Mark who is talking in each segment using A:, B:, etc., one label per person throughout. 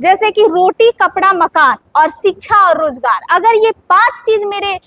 A: जैसे कि रोटी, कपड़ा, मकान और शिक्षा और रोजगार। अगर ये 5 चीज मेरे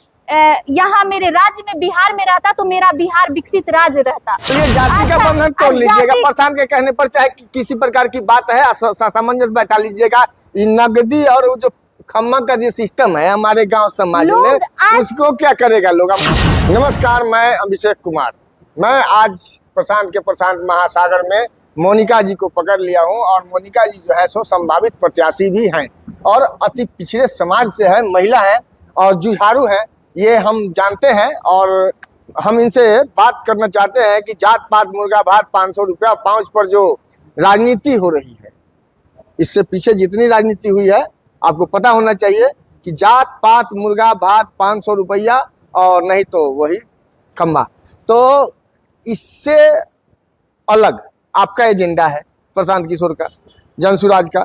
A: यहाँ मेरे राज्य में बिहार में रहता तो मेरा बिहार विकसित राज्य रहता।
B: तो ये जाति का बंधन तोड़ लीजिएगा। प्रशांत के कहने पर चाहे किसी प्रकार की बात है सामंजस्य बैठा लीजिएगा। ये नगदी और जो खम्मा का जो सिस्टम है हमारे गांव समाज में, उसको क्या करेगा लोग। नमस्कार, मैं अभिषेक कुमार। मैं आज प्रशांत महासागर में मोनिका जी को पकड़ लिया हूं और मोनिका जी जो है सो संभावित प्रत्याशी भी हैं और अति पिछड़े समाज से है, महिला है और जुझारू है, ये हम जानते हैं। और हम इनसे बात करना चाहते हैं कि जात पात मुर्गा भात 500 रुपया पाँच पर जो राजनीति हो रही है, इससे पीछे जितनी राजनीति हुई है आपको पता होना चाहिए कि जात पात मुर्गा भात 500 रुपया और नहीं तो वही खम्बा। तो इससे अलग आपका एजेंडा है प्रशांत किशोर का, जनसुराज का।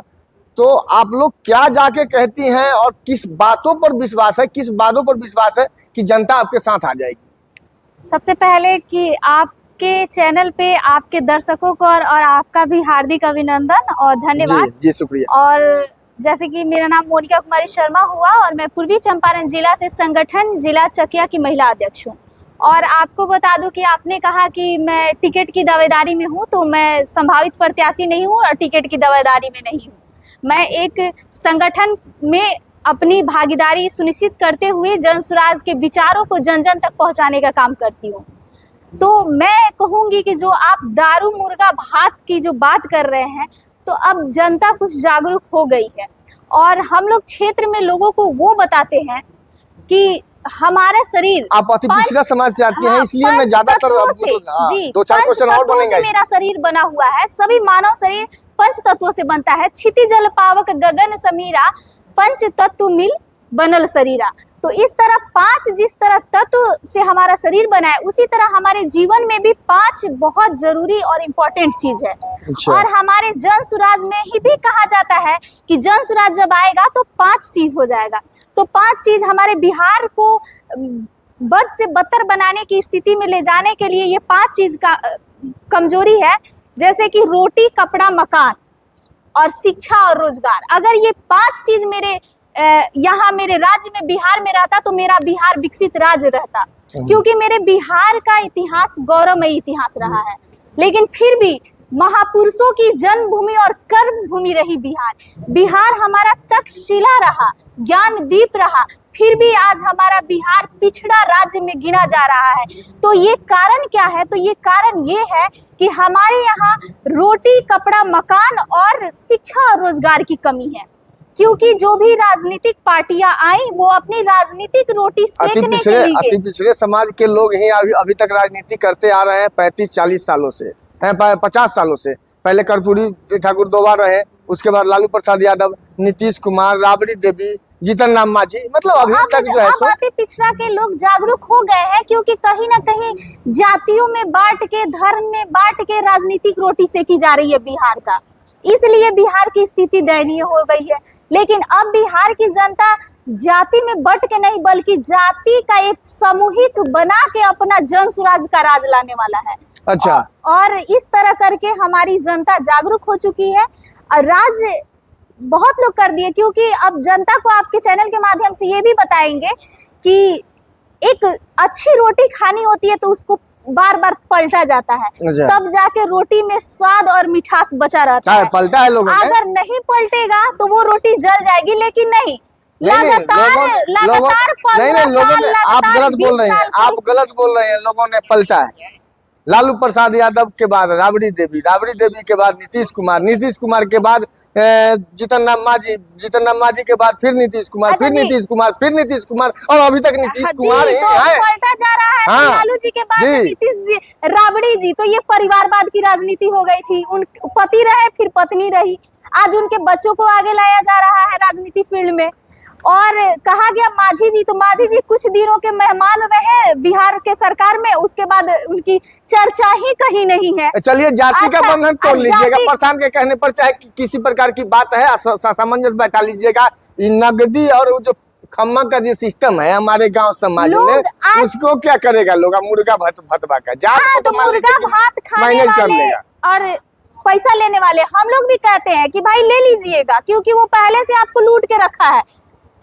B: तो आप लोग क्या जाके कहती हैं और किस बातों पर विश्वास है, किस बातों पर विश्वास है कि जनता आपके साथ आ जाएगी?
A: सबसे पहले कि आपके चैनल पे आपके दर्शकों को और आपका भी हार्दिक अभिनंदन और धन्यवाद।
B: जी शुक्रिया।
A: और जैसे कि मेरा नाम मोनिका कुमारी शर्मा हुआ और मैं पूर्वी चंपारण जिला से संगठन जिला चकिया की महिला अध्यक्ष हूँ। और आपको बता दूं कि आपने कहा कि मैं टिकट की दावेदारी में हूँ, तो मैं संभावित प्रत्याशी नहीं हूँ और टिकट की दावेदारी में नहीं हूँ। मैं एक संगठन में अपनी भागीदारी सुनिश्चित करते हुए जनसुराज के विचारों को जन जन तक पहुंचाने का काम करती हूं। तो मैं कहूंगी कि जो आप दारू मुर्गा भात की जो बात कर रहे हैं, तो अब जनता कुछ जागरूक हो गई है और हम लोग क्षेत्र में लोगों को वो बताते हैं कि हमारा शरीर,
B: आप अति पिछड़ा समाज से आती हैं, इसलिए मैं ज्यादातर
A: जी
B: 2-4 क्वेश्चन और बनेंगे।
A: मेरा शरीर बना हुआ है, सभी मानव शरीर 5 तत्वों से बनता है। क्षिति जल पावक गगन समीरा, 5 तत्व मिल बनल शरीरा। तो इस तरह 5 जिस तरह तत्व से हमारा शरीर बना है, उसी तरह हमारे जीवन में भी 5 बहुत जरूरी और इम्पोर्टेंट चीज है। और हमारे जनसुराज में ही भी कहा जाता है कि जनसुराज जब आएगा तो 5 चीज हो जाएगा। तो 5 चीज हमारे बिहार को बद से बदतर बनाने की स्थिति में ले जाने के लिए ये 5 चीज का कमजोरी है। जैसे कि रोटी, कपड़ा, मकान और शिक्षा और रोजगार। अगर ये 5 चीज मेरे यहाँ मेरे राज्य में बिहार में रहता तो मेरा बिहार विकसित राज्य रहता, क्योंकि मेरे बिहार का इतिहास गौरवमयी इतिहास रहा है। लेकिन फिर भी महापुरुषों की जन्मभूमि और कर्म भूमि रही बिहार हमारा तक्षशिला रहा, ज्ञान दीप रहा, फिर भी आज हमारा बिहार पिछड़ा राज्य में गिना जा रहा है। तो ये कारण क्या है? तो ये कारण ये है कि हमारे यहाँ रोटी, कपड़ा, मकान और शिक्षा और रोजगार की कमी है। क्योंकि जो भी राजनीतिक पार्टियां आई वो अपनी राजनीतिक रोटी सेकने के लिए,
B: अति पिछड़े समाज के लोग ही अभी तक राजनीति करते आ रहे हैं 35-40 सालों से, 50 सालों से। पहले कर्पूरी ठाकुर 2 बार रहे, उसके बाद लालू प्रसाद यादव, नीतीश कुमार, राबड़ी देवी, जीतन राम मांझी, मतलब अभी तक जो है सो
A: अति पिछड़ा के लोग जागरूक हो गए हैं, क्योंकि कहीं ना कहीं जातियों में बांट के, धर्म में बांट के राजनीतिक रोटी सेकी जा रही है बिहार का। इसलिए बिहार की स्थिति दयनीय हो गई है। लेकिन अब बिहार की जनता जाति में बट के नहीं, बल्कि जाति का एक सामूहिक बना के अपना जनसुराज का राज लाने वाला है।
B: अच्छा।
A: और इस तरह करके हमारी जनता जागरूक हो चुकी है और राज बहुत लोग कर दिए। क्योंकि अब जनता को आपके चैनल के माध्यम से ये भी बताएंगे कि एक अच्छी रोटी खानी होती है तो उसको बार बार पलटा जाता है, तब जाके रोटी में स्वाद और मिठास बचा रहता है।
B: पलटा है लोगों ने।
A: अगर नहीं पलटेगा तो वो रोटी जल जाएगी, लेकिन नहीं, लगातार
B: आप गलत बोल रहे हैं, लोगों ने पलटा है। लालू प्रसाद यादव के बाद राबड़ी देवी के बाद नीतीश कुमार के बाद जीतन राम मांझी के बाद फिर नीतीश कुमार, फिर नीतीश कुमार और अभी तक नीतीश कुमार ही है।
A: पलटा जा रहा है। लालू जी के बाद नीतीश जी, राबड़ी जी। तो ये परिवारवाद की राजनीति हो गई थी। उन पति रहे, फिर पत्नी रही, आज उनके बच्चों को आगे लाया जा रहा है राजनीति फील्ड में। और कहा गया मांझी जी, तो मांझी जी कुछ दिनों के मेहमान रहे बिहार के सरकार में, उसके बाद उनकी चर्चा ही कहीं नहीं है।
B: चलिए जाति का बंधन तोड़ लीजिएगा। प्रशांत के कहने पर चाहे किसी प्रकार की बात है सामंजस्य बैठा लीजिएगा। ये नगदी और जो खम्मा का जो सिस्टम है हमारे गांव समाज में, उसको क्या करेगा लोग? मुर्गा भतवा का जात
A: तो मुर्गा भात खाने वाले और पैसा लेने वाले हम लोग भी कहते हैं कि भाई ले लीजिएगा, क्योंकि वो पहले से आपको लूट के रखा है।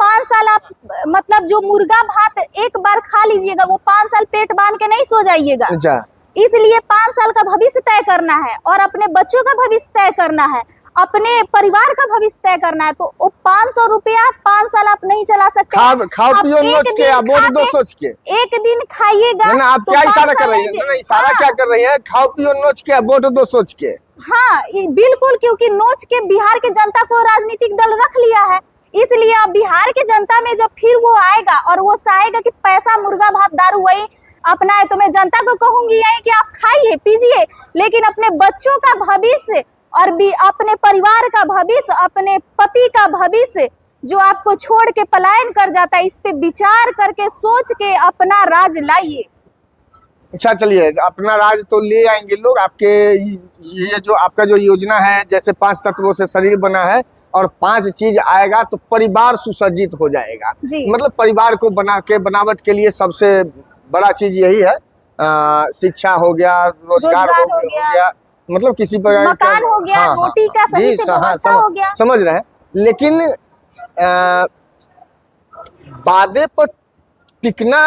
A: 5 साल आप मतलब जो मुर्गा भात एक बार खा लीजिएगा, वो 5 साल पेट बांध के नहीं सो जाइएगा।
B: अच्छा,
A: इसलिए 5 साल का भविष्य तय करना है और अपने बच्चों का भविष्य तय करना है, अपने परिवार का भविष्य तय करना है। तो 500 रुपया 5 साल आप नहीं चला सकते।
B: खाओ
A: आप
B: पियो
A: एक
B: नोच के,
A: दिन
B: अब वोट दो सोच के।
A: एक दिन खाइएगा।
B: ना आप
A: तो
B: क्या
A: 5
B: इशारा कर
A: साल
B: रही है?
A: नहीं
B: ना इशारा
A: हाँ,
B: क्या कर रही है? खाओ पियो नोच के, वोट दो सोच के।
A: हाँ बिल्कुल, क्योंकि नोच के बिहार के जनता को राजनीतिक दल रख लिया है। इसलिए अब बिहार के जनता में जब फिर वो आएगा और वो चाहेगा कि पैसा, मुर्गा भात, दारू वही अपना है, तो मैं जनता को कहूंगी यही कि आप खाइए पीजिए, लेकिन अपने बच्चों का भविष्य और भी अपने परिवार का भविष्य, अपने पति का भविष्य जो आपको छोड़ के पलायन कर जाता है, इस पे विचार करके सोच के अपना राज लाइए।
B: अच्छा चलिए, अपना राज तो ले आएंगे लोग। आपके ये जो आपका जो योजना है, जैसे 5 तत्वों से शरीर बना है और 5 चीज आएगा तो परिवार सुसज्जित हो जाएगा। मतलब परिवार को बनावट के लिए सबसे बड़ा चीज यही है। शिक्षा हो गया, रोजगार हो गया, मतलब किसी प्रकार
A: मकान हो गया, रोटी का सही से व्यवस्था हो गया।
B: समझ रहे हैं। लेकिन वादे पर टिकना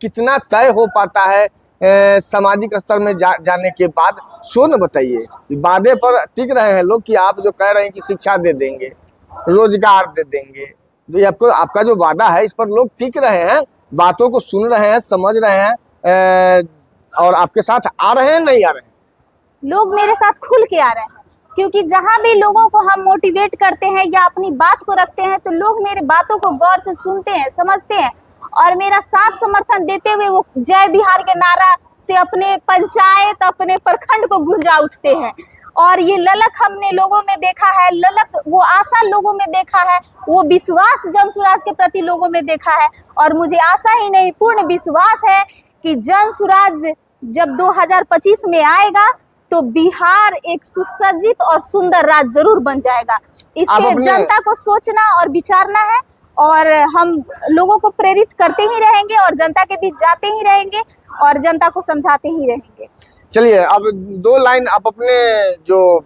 B: कितना तय हो पाता है सामाजिक स्तर में जाने के बाद? सो न बताइए, वादे पर टिक रहे हैं लोग कि आप जो कह रहे हैं कि शिक्षा दे देंगे, रोजगार दे देंगे, तो ये आपका जो वादा है इस पर लोग टिक रहे हैं, बातों को सुन रहे हैं, समझ रहे हैं और आपके साथ आ रहे हैं, नहीं आ रहे हैं?
A: लोग मेरे साथ खुल के आ रहे हैं, क्योंकि जहां भी लोगों को हम मोटिवेट करते हैं या अपनी बात को रखते हैं तो लोग मेरे बातों को गौर से सुनते हैं, समझते हैं और मेरा साथ समर्थन देते हुए वो जय बिहार के नारा से अपने पंचायत, अपने प्रखंड को गुंजा उठते हैं। और ये ललक हमने लोगों में देखा है, ललक वो आशा लोगों में देखा है, वो विश्वास जन सुराज के प्रति लोगों में देखा है। और मुझे आशा ही नहीं, पूर्ण विश्वास है कि जन सुराज जब 2025 में आएगा तो बिहार एक सुसज्जित और सुंदर राज्य जरूर बन जाएगा। इस पे जनता को सोचना और विचारना है और हम लोगों को प्रेरित करते ही रहेंगे और जनता के बीच जाते ही रहेंगे और जनता को समझाते ही रहेंगे।
B: चलिए, अब 2 लाइन आप अपने जो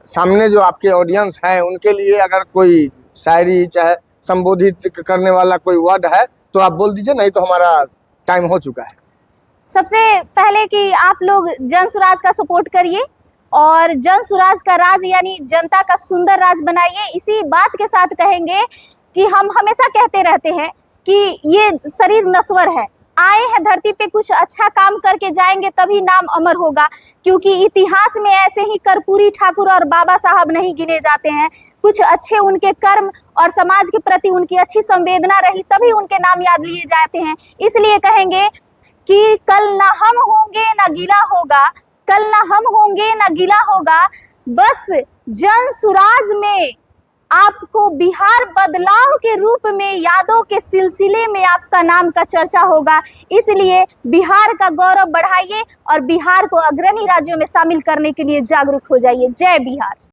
B: सामने जो आपके ऑडियंस हैं उनके लिए अगर कोई शायरी चाहे संबोधित करने वाला कोई वर्ड है तो आप बोल दीजिए, नहीं तो हमारा टाइम हो चुका है।
A: सबसे पहले कि आप लोग जन सुराज का सपोर्ट करिए और जन सुराज का राज यानी जनता का सुंदर राज बनाइए। इसी बात के साथ कहेंगे कि हम हमेशा कहते रहते हैं कि ये शरीर नश्वर है, आए हैं धरती पे कुछ अच्छा काम करके जाएंगे तभी नाम अमर होगा, क्योंकि इतिहास में ऐसे ही कर्पूरी ठाकुर और बाबा साहब नहीं गिने जाते हैं। कुछ अच्छे उनके कर्म और समाज के प्रति उनकी अच्छी संवेदना रही तभी उनके नाम याद लिए जाते हैं। इसलिए कहेंगे कि कल ना हम होंगे ना गिला होगा, कल ना हम होंगे ना गिला होगा, बस जन सुराज में आपको बिहार बदलाव के रूप में यादों के सिलसिले में आपका नाम का चर्चा होगा। इसलिए बिहार का गौरव बढ़ाइए और बिहार को अग्रणी राज्यों में शामिल करने के लिए जागरूक हो जाइए। जय बिहार।